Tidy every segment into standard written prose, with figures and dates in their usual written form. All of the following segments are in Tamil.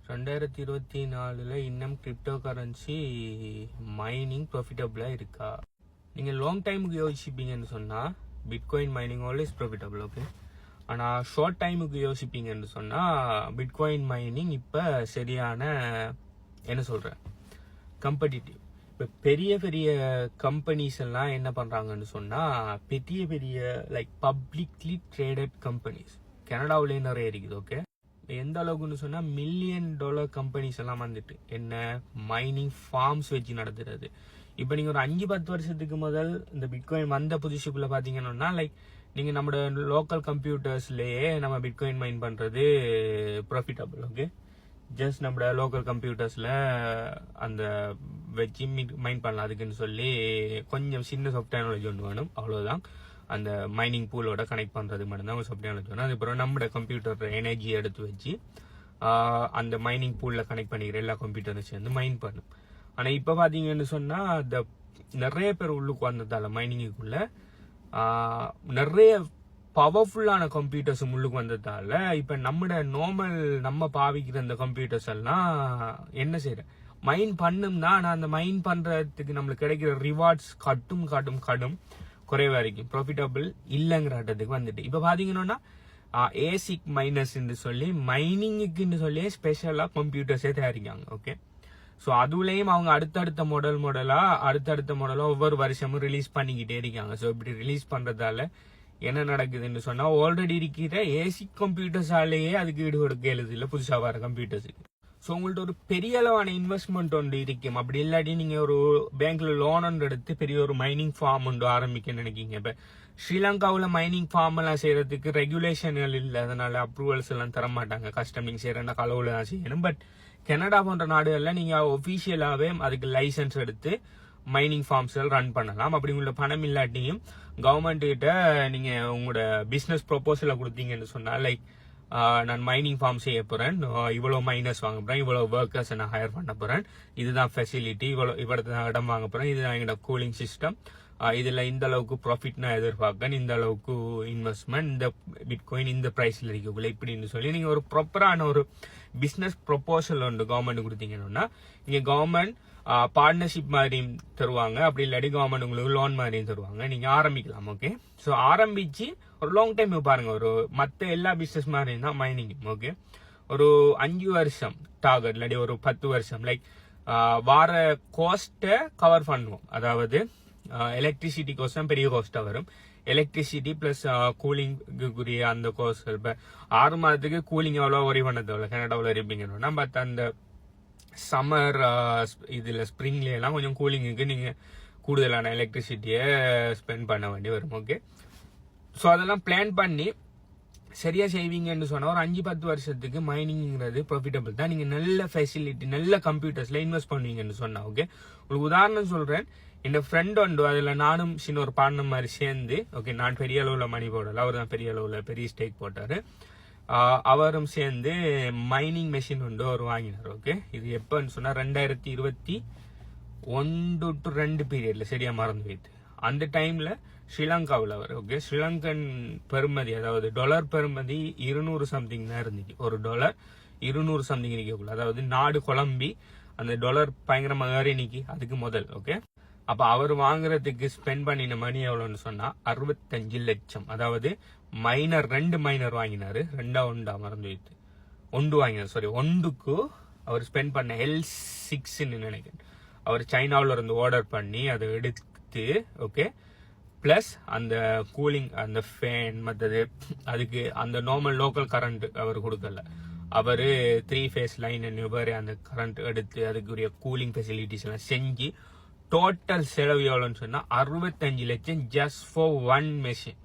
2024 இன்னும் கிரிப்டோ கரன்சி மைனிங் ப்ராஃபிட்டபிளாக இருக்கா? நீங்கள் லாங் டைமுக்கு யோசிப்பீங்கன்னு சொன்னால் bitcoin mining always profitable, okay. ஆனால் ஷார்ட் டைமுக்கு யோசிப்பீங்கன்னு சொன்னால் பிட்காயின் மைனிங் இப்போ சரியான என்ன சொல்கிறேன் கம்படிட்டிவ். இப்போ பெரிய பெரிய கம்பெனிஸ் எல்லாம் என்ன பண்ணுறாங்கன்னு சொன்னால் பெரிய பெரிய லைக் பப்ளிக்லி ட்ரேடட் கம்பெனிஸ் கனடாவிலே நிறைய இருக்குது, ஓகே. எந்த அளவுக்குன்னு சொன்னால் $1 மில்லியன் கம்பெனிஸ் எல்லாம் வந்துட்டு என்ன மைனிங் ஃபார்ம்ஸ் வச்சு நடத்துறது. இப்போ நீங்கள் ஒரு 5-10 வருஷத்துக்கு முதல் இந்த பிட்காயின் வந்த புதுசுக்குள்ளே பார்த்தீங்கன்னா லைக் நீங்கள் நம்மளோட லோக்கல் கம்ப்யூட்டர்ஸ்லேயே நம்ம பிட்காயின் மைன் பண்ணுறது ப்ராஃபிட்டபிள், ஓகே. ஜஸ்ட் நம்மளோட லோக்கல் கம்ப்யூட்டர்ஸில் அந்த வச்சு மைன் பண்ணலாம். அதுக்குன்னு சொல்லி கொஞ்சம் சின்ன சாஃப்ட்வேர் நாலேஜ் ஒன்று வேணும், அவ்வளோதான். அந்த மைனிங் பூலோட கனெக்ட் பண்ணுறது மட்டும்தான் ஒரு சாஃப்ட்வேர் நாலேஜ் வேணும். அதுக்கப்புறம் நம்மளோட கம்ப்யூட்டர் எனர்ஜி எடுத்து வச்சு அந்த மைனிங் பூலில் கனெக்ட் பண்ணிக்கிற எல்லா கம்ப்யூட்டரும் சேர்ந்து மைன் பண்ணும். ஆனால் இப்போ பார்த்தீங்கன்னு சொன்னால் அந்த நிறைய பேர் உள்ளுக்கு வந்ததால் மைனிங்குக்குள்ள நிறைய பவர்ஃபுல்லான கம்ப்யூட்டர்ஸ் உள்ளுக்கு வந்ததால இப்போ நம்ம பாவிக்கிற அந்த கம்ப்யூட்டர்ஸ் எல்லாம் என்ன செய்யறேன் மைன் பண்ணும்னா, ஆனால் அந்த மைன் பண்ணுறதுக்கு நம்மளுக்கு கிடைக்கிற ரிவார்ட்ஸ் கடும் குறைவா இருக்கும், ப்ராஃபிட்டபிள் இல்லைங்கிற ஆட்டத்துக்கு வந்துட்டு இப்போ பார்த்தீங்கன்னா ஏசிக் மைனர்ஸ் சொல்லி மைனிங்குன்னு சொல்லி ஸ்பெஷலாக கம்ப்யூட்டர்ஸே தயாரிக்காங்க, ஓகே. ஸோ அதுலேயும் அவங்க அடுத்தடுத்த மாடலாக ஒவ்வொரு வருஷமும் ரிலீஸ் பண்ணிக்கிட்டே இருக்காங்க. ஸோ இப்படி ரிலீஸ் பண்ணுறதால என்ன நடக்குதுன்னு சொன்னால் ஆல்ரெடி இருக்கிற ஏசிக் கம்ப்யூட்டர்ஸாலேயே அதுக்கு ஈடு கொடுக்க எழுதில்லை புதுசாக வர கம்ப்யூட்டர்ஸுக்கு. ஸோ உங்கள்ட்ட ஒரு பெரிய அளவான இன்வெஸ்ட்மெண்ட் ஒன்று இருக்கும். அப்படி இல்லாட்டி நீங்கள் ஒரு பேங்க்ல லோன் ஒன்று எடுத்து பெரிய ஒரு மைனிங் ஃபார்ம் ஒன்று ஆரம்பிக்க நினைக்கிங்க. இப்போ ஸ்ரீலங்காவில் மைனிங் ஃபார்ம் எல்லாம் செய்யறதுக்கு ரெகுலேஷன்கள் இல்லை, அதனால அப்ரூவல்ஸ் எல்லாம் தர மாட்டாங்க. கஸ்டம் நீங்கள் செய்யறேன்னா அளவுல தான் செய்யணும். பட் கனடா போன்ற நாடுகளில் நீங்கள் ஒஃபிஷியலாகவே அதுக்கு லைசன்ஸ் எடுத்து மைனிங் ஃபார்ம்ஸ் ரன் பண்ணலாம். அப்படி உங்களோட பணம் இல்லாட்டியும் கவர்மெண்ட் கிட்ட நீங்கள் உங்களோட பிஸ்னஸ் ப்ரொபோசலை கொடுத்தீங்கன்னு சொன்னால் லைக் நான் மைனிங் ஃபார்ம் செய்ய போறேன், இவ்வளோ மைனர்ஸ் வாங்க போறேன், இவ்வளோ ஒர்க்கர்ஸ் நான் ஹையர் பண்ண போறேன், இதுதான் ஃபெசிலிட்டி, இவ்வளோ இடம் வாங்க போறேன், இதுதான் எங்களோட கூலிங் சிஸ்டம், இதுல இந்த அளவுக்கு ப்ராஃபிட் நான் எதிர்பார்க்கேன், இந்த அளவுக்கு இன்வெஸ்ட்மெண்ட், இந்த பிட்காயின் இந்த பிரைஸ்ல இருக்கக்குள்ள இப்படின்னு சொல்லி நீங்க ஒரு ப்ராப்பரான ஒரு பிசினஸ் ப்ரொபோசல் ஒன்று கவர்மெண்ட் கொடுத்தீங்கன்னா இங்க கவர்மெண்ட் பார்ட்னர்ஷிப் மாதிரியும் தருவாங்க. அப்படி இல்லாட்டி கவர்மெண்ட் உங்களுக்கு லோன் மாதிரியும் தருவாங்க, நீங்க ஆரம்பிக்கலாம், ஓகே. ஸோ ஆரம்பிச்சு ஒரு லாங் டைம் பாருங்க, ஒரு மற்ற எல்லா பிசினஸ் மாதிரியும் தான் மைனிங், ஓகே. ஒரு 5 வருஷம் டார்கெட் இல்லாட்டி ஒரு 10 வருஷம் லைக் வார காஸ்ட்டை கவர் பண்ணுவோம். அதாவது எலக்ட்ரிசிட்டி காஸ்ட் தான் பெரிய காஸ்டா வரும். எலக்ட்ரிசிட்டி பிளஸ் கூலிங்குரிய அந்த காஸ்ட். இப்போ 6 மாதத்துக்கு கூலிங் எவ்வளோ ஒரி பண்ணது எவ்வளோ கனடாவில் இருப்பீங்கன்னா, பட் அந்த சம்மர் இதில் ஸ்ப்ரிங்ல எல்லாம் கொஞ்சம் கூலிங்குக்கு நீங்கள் கூடுதலான எலக்ட்ரிசிட்டியை ஸ்பெண்ட் பண்ண வேண்டி வரும், ஓகே. ஸோ அதெல்லாம் பிளான் பண்ணி சரியா செய்வீங்கன்னு சொன்னால் ஒரு 5-10 வருஷத்துக்கு மைனிங்கிறது ப்ராஃபிட்டபிள் தான். நீங்கள் நல்ல ஃபெசிலிட்டி நல்ல கம்ப்யூட்டர்ஸில் இன்வெஸ்ட் பண்ணுவீங்கன்னு சொன்னால், ஓகே. ஒரு உதாரணம் சொல்கிறேன். என் ஃப்ரெண்ட் உண்டு, அதில் நானும் சின்ன ஒரு பார்ட்னர் மாதிரி சேர்ந்து, ஓகே. நான் பெரிய அளவில் மணி போடல, அவர் தான் பெரிய அளவில் பெரிய ஸ்டேக் போட்டார். அவரும் சேர்ந்து மைனிங் மெஷின் உண்டு அவர் வாங்கினார், ஓகே. இது எப்போன்னு சொன்னால் 2021 to 2 பீரியட்ல சரியா மறந்து வைத்து அந்த டைம்ல ஸ்ரீலங்காவில் அவர், ஓகே. ஸ்ரீலங்கன் பெருமதி அதாவது டாலர் பெருமதி 200 சம்திங் தான் இருந்துச்சு. ஒரு டாலர் 200 சம்திங் இருக்கக்குள்ள, அதாவது நாடு குழம்பி அந்த டாலர் பயங்கரமாக ஏறி நிக்கி அதுக்கு முதல், ஓகே. அப்ப அவர் வாங்குறதுக்கு ஸ்பெண்ட் பண்ணின மணி எவ்வளோன்னு சொன்னா 65 லட்சம். அதாவது மைனர் 2 மைனர் வாங்கினாரு, ஒண்டா மறந்து வைத்து ஒன்றுக்கு அவர் ஸ்பெண்ட் பண்ண L6ன்னு நினைக்கிறேன். அவர் சைனாவில் இருந்து ஆர்டர் பண்ணி அதை எடுத்து, ஓகே. பிளஸ் அந்த கூலிங் அந்த ஃபேன் மற்றது அதுக்கு அந்த நார்மல் லோக்கல் கரண்ட் அவர் கொடுக்கல. அவர் 3 ஃபேஸ் லைன் அந்த கரண்ட் எடுத்து அதுக்குரிய கூலிங் ஃபெசிலிட்டிஸ் எல்லாம் செஞ்சு டோட்டல் செலவு எவ்வளோன்னு சொன்னா 65 லட்சம் ஜஸ்ட் ஃபார் 1 மெஷின்.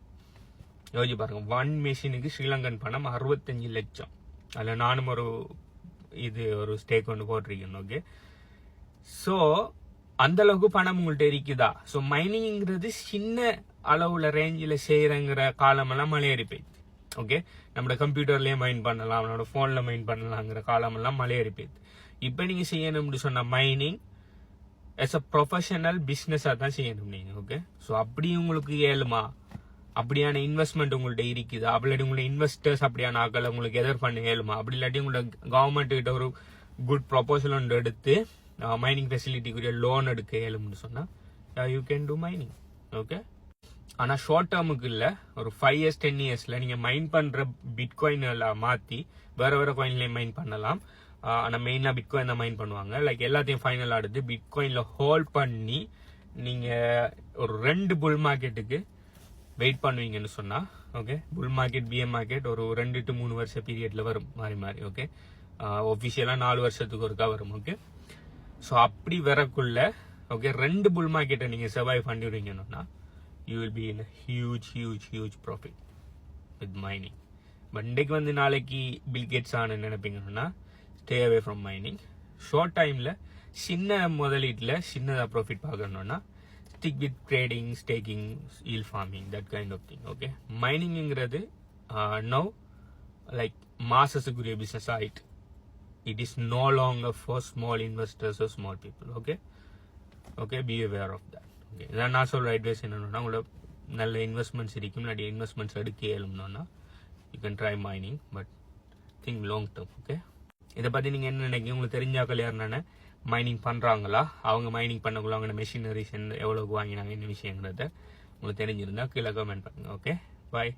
யோசிச்சு பாருங்க, 1 மெஷினுக்கு ஸ்ரீலங்கன் பணம் 65 லட்சம். அதில் நானும் ஒரு ஸ்டேக் ஒன்று போட்டிருக்கேன், ஓகே. ஸோ அந்த அளவுக்கு பணம் உங்கள்கிட்ட இருக்குதா? ஸோ மைனிங்கிறது சின்ன அளவுல ரேஞ்சில் செய்யறங்கிற காலமெல்லாம் மலையேறி போயிடுது, ஓகே. நம்மளோட கம்ப்யூட்டர்லயே மைன் பண்ணலாம், நம்மளோட போன்ல மைன் பண்ணலாங்கிற காலமெல்லாம் மலையேறி போயிடுது. இப்போ நீங்க செய்யணும்னு சொன்ன மைனிங் as a ப்ரொஃபஷனல் பிஸ்னஸாக தான் செய்யணும் நீங்கள், ஓகே. ஸோ அப்படி உங்களுக்கு ஏழுமா அப்படியான இன்வெஸ்ட்மெண்ட் உங்கள்ட்ட இருக்குது, அப்படி இல்லாட்டி உங்களோட இன்வெஸ்டர்ஸ் அப்படியான ஆக்களை உங்களுக்கு எதர் பண்ண இயலுமா, அப்படி இல்லாட்டி உங்களோட கவர்மெண்ட் கிட்ட ஒரு குட் ப்ரொபோசல் ஒன்று எடுத்து மைனிங் ஃபெசிலிட்டிக்குரிய லோன் எடுக்க இயலும்னு சொன்னா you can do mining. Okay, ஆனா ஷார்ட் டேர்முக்கு இல்ல, ஒரு 5 years 10 yearsல நீங்க மைன் பண்ற பிட்காயின் எல்லாம் மாத்தி வேற வேற காயின்லயும் மைன் பண்ணலாம். ஆனா மெயினா பிட்காயின் தான் மைன் பண்ணுவாங்க. லைக் எல்லாத்தையும் ஃபைனல் ஆடுது பிட்காயின்ல ஹோல்ட் பண்ணி நீங்க ஒரு 2 புல் மார்க்கெட்டுக்கு வெயிட் பண்ணுவீங்கன்னு சொன்னா, okay, bull market PM market ஒரு 2 to 3 வருஷ பீரியட்ல வரும் மாறி மாறி. ஓகே, ஒபிஷியலா 4 வருஷத்துக்கு ஒருக்கா வரும். ஓகே, ஸோ அப்படி வரக்குள்ள ஓகே 2 புல் மார்க்கெட்டை நீங்க சர்வைவ் பண்ணிடுவீங்கன்னா you will be in a huge profit with mining. But இன்றைக்கு வந்து நாளைக்கு பில் கேட்ஸ் ஆனு நினைப்பீங்கன்னா stay away from mining. Short டைம்ல சின்ன முதலீட்டில் சின்னதாக ப்ராஃபிட் பார்க்கணுன்னா stick with trading, staking, yield farming, that kind of thing. Okay, மைனிங்கிறது நவ் லைக் மாசஸுக்குரிய பிஸ்னஸ் ஆயிட்டு. It is no longer for small investors are small people. Okay okay, be aware of that. Okay, இதான் நான் சொல்கிற அட்வைஸ் என்னன்னா, உங்களோட நல்ல இன்வெஸ்ட்மெண்ட்ஸ் இருக்கும், நிறைய இன்வெஸ்ட்மெண்ட்ஸ் எடுக்க இயலும்னா you can try mining, but think long term. Okay, இதை பற்றி நீங்கள் என்ன நினைக்கிறீங்க? உங்களுக்கு தெரிஞ்சாக்கள் யாருன்னா மைனிங் பண்ணுறாங்களா, அவங்க மைனிங் பண்ணக்குள்ள அவங்க மெஷினரிஸ் எவ்வளோக்கு வாங்கினாங்க, என்ன விஷயங்கிறத உங்களுக்கு தெரிஞ்சிருந்தா கீழே கமெண்ட் பண்ணுங்க. ஓகே, பாய்.